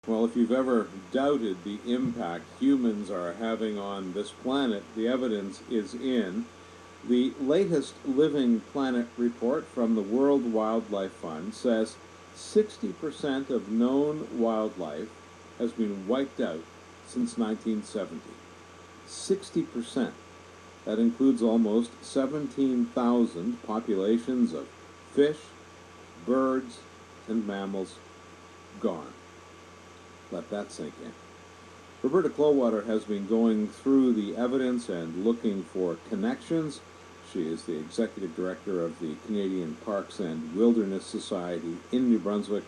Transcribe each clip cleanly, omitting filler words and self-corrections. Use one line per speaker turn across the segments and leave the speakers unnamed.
Well, if you've ever doubted the impact humans are having on this planet, the evidence is in the latest Living Planet report from the World Wildlife Fund says 60% of known wildlife has been wiped out since 1970. 60%. That includes almost 17,000 populations of fish, birds, and mammals gone. Let that sink in. Roberta Clowater has been going through the evidence and looking for connections. She is the executive director of the Canadian Parks and Wilderness Society in New Brunswick,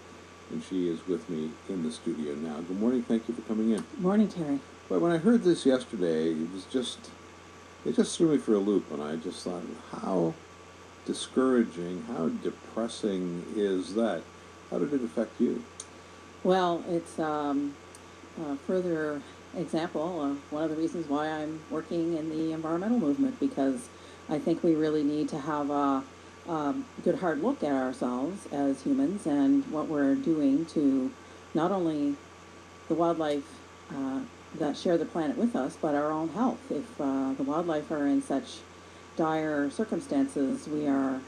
and she is with me in the studio now. Good morning. Thank you for coming in.
Good morning, Terry.
But when I heard this yesterday, it just threw me for a loop, and I just thought, how discouraging, how depressing is that? How did it affect you?
Well, it's a further example of one of the reasons why I'm working in the environmental movement, because I think we really need to have a good hard look at ourselves as humans and what we're doing to not only the wildlife that share the planet with us, but our own health. If the wildlife are in such dire circumstances, we are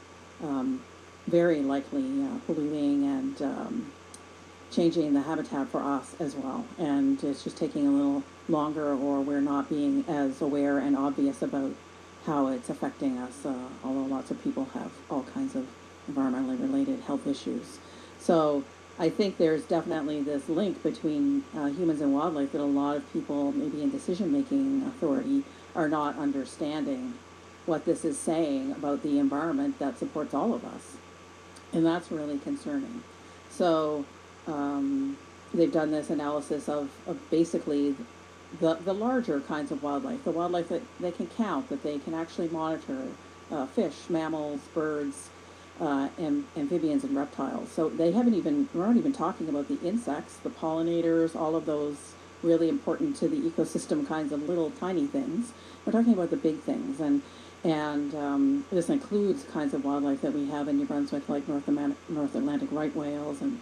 very likely polluting and changing the habitat for us as well. And it's just taking a little longer, or we're not being as aware and obvious about how it's affecting us, although lots of people have all kinds of environmentally related health issues. So I think there's definitely this link between humans and wildlife that a lot of people, maybe in decision-making authority, are not understanding what this is saying about the environment that supports all of us. And that's really concerning. So they've done this analysis of basically the larger kinds of wildlife, the wildlife that they can count, that they can actually monitor, fish, mammals, birds, amphibians, and reptiles. So we're not even talking about the insects, the pollinators, all of those really important to the ecosystem kinds of little tiny things. We're talking about the big things, and this includes kinds of wildlife that we have in New Brunswick, like North Atlantic right whales and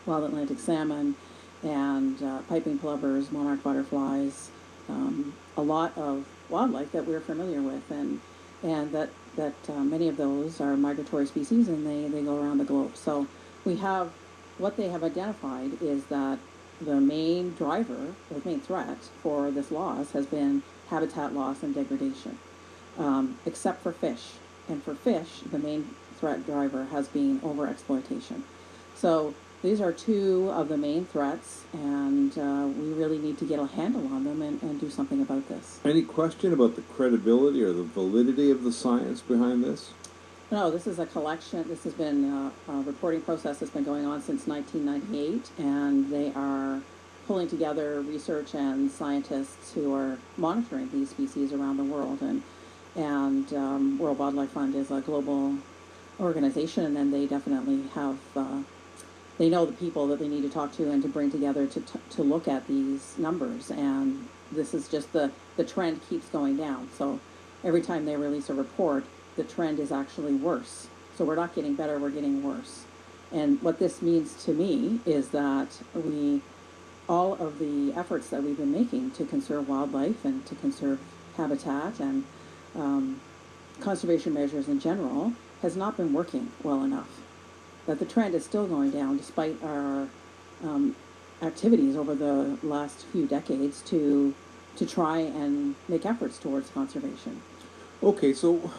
wild Atlantic salmon, and piping plovers, monarch butterflies, a lot of wildlife that we're familiar with, and that many of those are migratory species, and they go around the globe. So we have, what they have identified is that the main driver, the main threat for this loss has been habitat loss and degradation, except for fish. And for fish, the main threat driver has been overexploitation. So these are two of the main threats, and we really need to get a handle on them and do something about this.
Any question about the credibility or the validity of the science behind this?
No, this is a collection. This has been a reporting process that's been going on since 1998, and they are pulling together research and scientists who are monitoring these species around the world. And World Wildlife Fund is a global organization, and then they definitely have they know the people that they need to talk to and to bring together to look at these numbers. And this is just the trend keeps going down. So every time they release a report, the trend is actually worse. So we're not getting better, we're getting worse. And what this means to me is that all of the efforts that we've been making to conserve wildlife and to conserve habitat and conservation measures in general has not been working well enough. That the trend is still going down despite our activities over the last few decades to try and make efforts towards conservation.
Okay, so,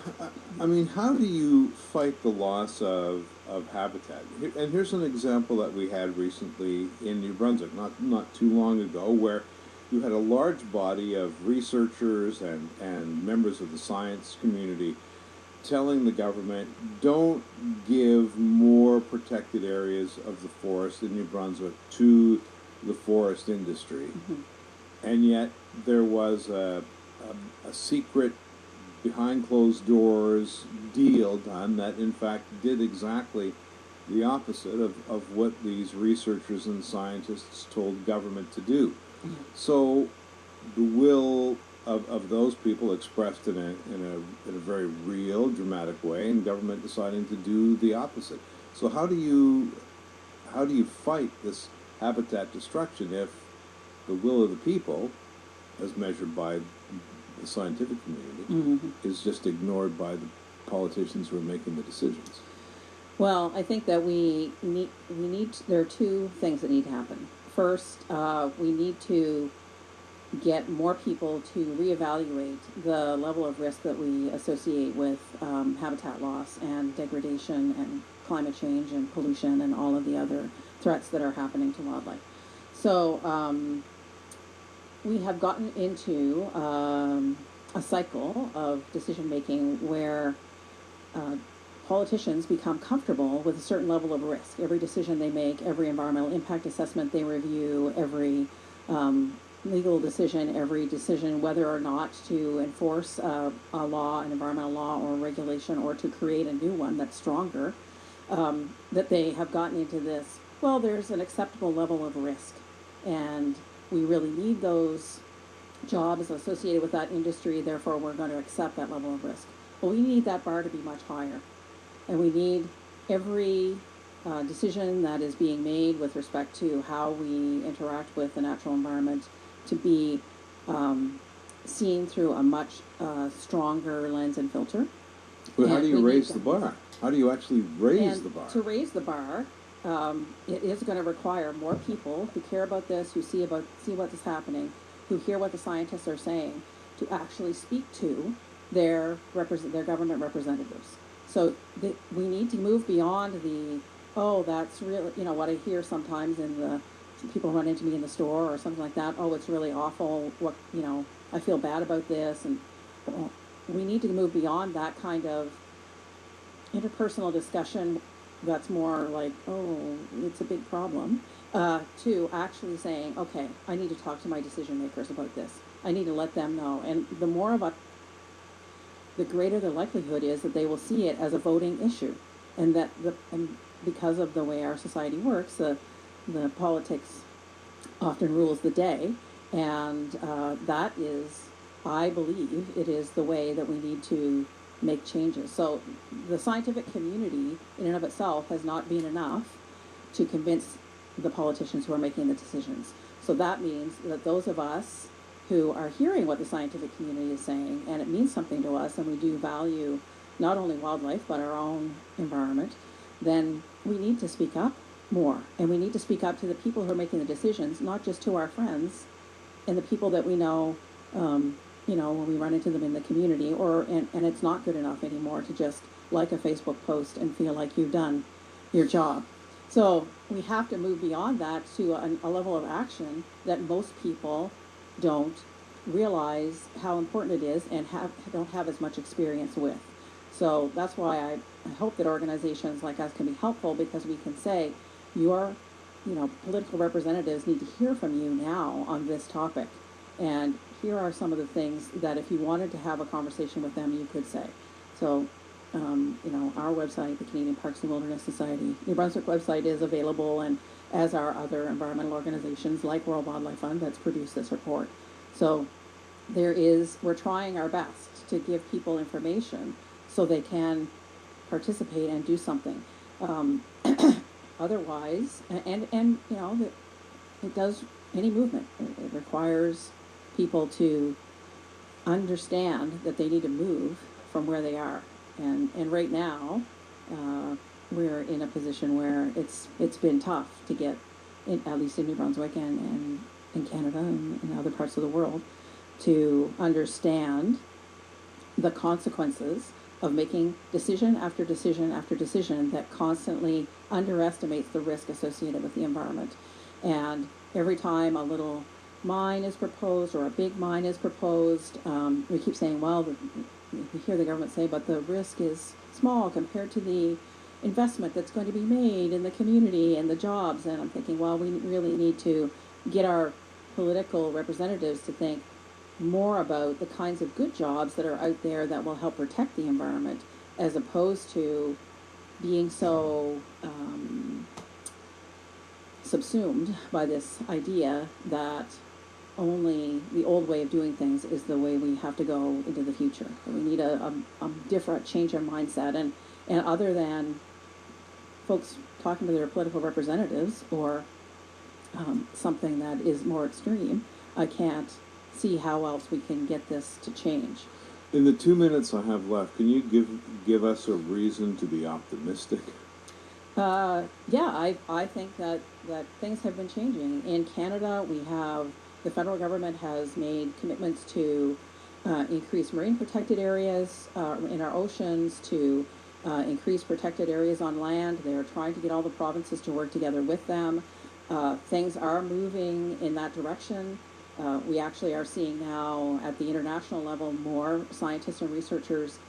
I mean, how do you fight the loss of habitat? And here's an example that we had recently in New Brunswick, not too long ago, where you had a large body of researchers and members of the science community telling the government, don't give more protected areas of the forest in New Brunswick to the forest industry. Mm-hmm. And yet there was a secret, behind closed doors deal done that in fact did exactly the opposite of what these researchers and scientists told government to do. Mm-hmm. So the will of those people expressed in a very real, dramatic way, and government deciding to do the opposite. So how do you fight this habitat destruction if the will of the people, as measured by the scientific community, is just ignored by the politicians who are making the decisions?
Well, I think that there are two things that need to happen. First, we need to get more people to reevaluate the level of risk that we associate with habitat loss and degradation and climate change and pollution and all of the other threats that are happening to wildlife. So we have gotten into a cycle of decision making where politicians become comfortable with a certain level of risk. Every decision they make, every environmental impact assessment they review, every legal decision, every decision whether or not to enforce a law, an environmental law or regulation, or to create a new one that's stronger, that they have gotten into this, well, there's an acceptable level of risk, and we really need those jobs associated with that industry, therefore we're going to accept that level of risk. Well, we need that bar to be much higher, and we need every decision that is being made with respect to how we interact with the natural environment to be seen through a much stronger lens and filter.
But how do you raise the bar? How do you actually raise the bar?
To raise the bar, it is going to require more people who care about this, who see what is happening, who hear what the scientists are saying, to actually speak to their government representatives. So we need to move beyond that's really, what I hear sometimes in the people run into me in the store or something like that. Oh, it's really awful. I feel bad about this. And we need to move beyond that kind of interpersonal discussion that's more like, oh, it's a big problem, to actually saying, okay, I need to talk to my decision makers about this. I need to let them know. And the greater the likelihood is that they will see it as a voting issue. And and because of the way our society works, the politics often rules the day, and that is, I believe, it is the way that we need to make changes. So the scientific community in and of itself has not been enough to convince the politicians who are making the decisions. So that means that those of us who are hearing what the scientific community is saying, and it means something to us, and we do value not only wildlife but our own environment, then we need to speak up more, and we need to speak up to the people who are making the decisions, not just to our friends and the people that we know, when we run into them in the community, and it's not good enough anymore to just like a Facebook post and feel like you've done your job. So we have to move beyond that to a level of action that most people don't realize how important it is and don't have as much experience with. So that's why I hope that organizations like us can be helpful, because we can say, your political representatives need to hear from you now on this topic. And here are some of the things that if you wanted to have a conversation with them, you could say. So, our website, the Canadian Parks and Wilderness Society, New Brunswick website is available, and as are other environmental organizations like World Wildlife Fund that's produced this report. So we're trying our best to give people information so they can participate and do something. Otherwise, it does any movement. It requires people to understand that they need to move from where they are. And right now, we're in a position where it's been tough to get, at least in New Brunswick and in Canada and in other parts of the world, to understand the consequences of making decision after decision after decision that constantly underestimates the risk associated with the environment. And every time a little mine is proposed or a big mine is proposed, we keep saying, well, we hear the government say, but the risk is small compared to the investment that's going to be made in the community and the jobs. And I'm thinking, well, we really need to get our political representatives to think more about the kinds of good jobs that are out there that will help protect the environment, as opposed to being so subsumed by this idea that only the old way of doing things is the way we have to go into the future. We need a different change in mindset, and other than folks talking to their political representatives or something that is more extreme, I can't see how else we can get this to change.
In the 2 minutes I have left, can you give us a reason to be optimistic?
Yeah, I think that things have been changing. In Canada, the federal government has made commitments to increase marine protected areas in our oceans, to increase protected areas on land. They're trying to get all the provinces to work together with them. Things are moving in that direction. We actually are seeing now at the international level more scientists and researchers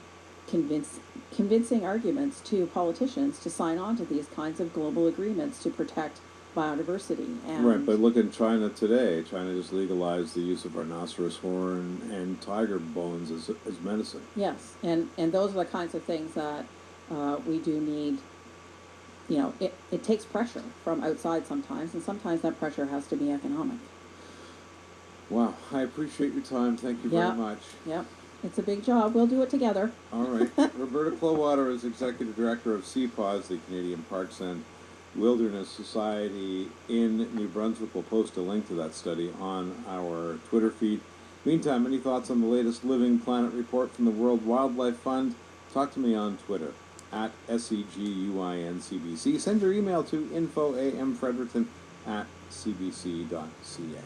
convincing arguments to politicians to sign on to these kinds of global agreements to protect biodiversity. And
Right, but look at China today. China just legalized the use of rhinoceros horn and tiger bones as medicine.
yes, and those are the kinds of things that we do need. You know, it takes pressure from outside sometimes, and sometimes that pressure has to be economic.
Wow, I appreciate your time. Thank you very much.
Yep. It's a big job. We'll do it together.
All right. Roberta Clowater is Executive Director of CPAWS, the Canadian Parks and Wilderness Society in New Brunswick. We'll post a link to that study on our Twitter feed. Meantime, any thoughts on the latest Living Planet report from the World Wildlife Fund? Talk to me on Twitter at SEGUINCBC. Send your email to info@amfredericton@cbc.ca.